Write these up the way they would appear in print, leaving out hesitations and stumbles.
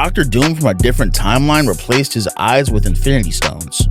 Dr. Doom from a different timeline replaced his eyes with Infinity Stones.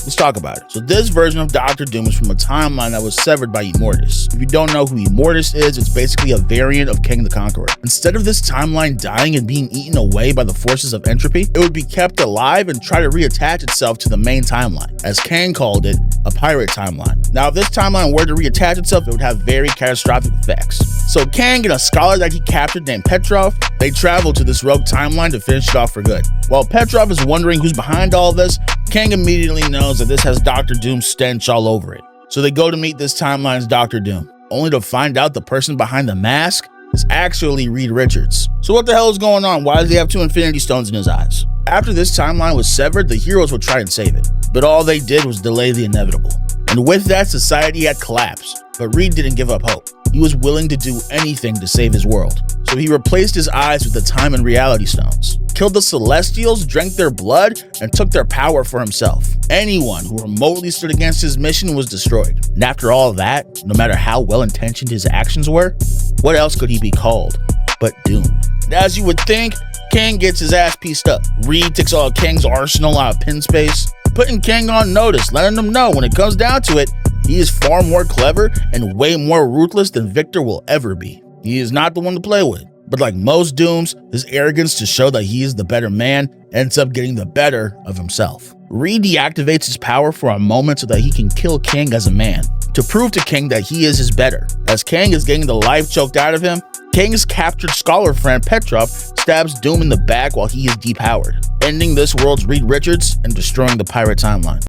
Let's talk about it. So this version of Dr. Doom is from a timeline that was severed by Immortus. If you don't know who Immortus is, it's basically a variant of Kang the Conqueror. Instead of this timeline dying and being eaten away by the forces of entropy, it would be kept alive and try to reattach itself to the main timeline, as Kang called it, a pirate timeline. Now, if this timeline were to reattach itself, it would have very catastrophic effects. So Kang and a scholar that he captured named Petrov, they traveled to this rogue timeline to finish it off for good. While Petrov is wondering who's behind all this, Kang immediately knows that this has Dr. Doom's stench all over it. So they go to meet this timeline's Dr. Doom, only to find out the person behind the mask is actually Reed Richards. So what the hell is going on? Why does he have 2 Infinity Stones in his eyes? After this timeline was severed, the heroes would try and save it, but all they did was delay the inevitable. And with that, society had collapsed, but Reed didn't give up hope. He was willing to do anything to save his world. So he replaced his eyes with the Time and Reality Stones, killed the Celestials, drank their blood, and took their power for himself. Anyone who remotely stood against his mission was destroyed. And after all of that, no matter how well-intentioned his actions were, what else could he be called but Doom? And as you would think, Kang gets his ass pieced up. Reed takes all of Kang's arsenal out of pin space, putting Kang on notice, letting him know when it comes down to it, he is far more clever and way more ruthless than Victor will ever be. He is not the one to play with, but like most Dooms, his arrogance to show that he is the better man ends up getting the better of himself. Reed deactivates his power for a moment so that he can kill Kang as a man, to prove to Kang that he is his better. As Kang is getting the life choked out of him, Kang's captured scholar friend Petrov stabs Doom in the back while he is depowered, ending this world's Reed Richards and destroying the pirate timeline.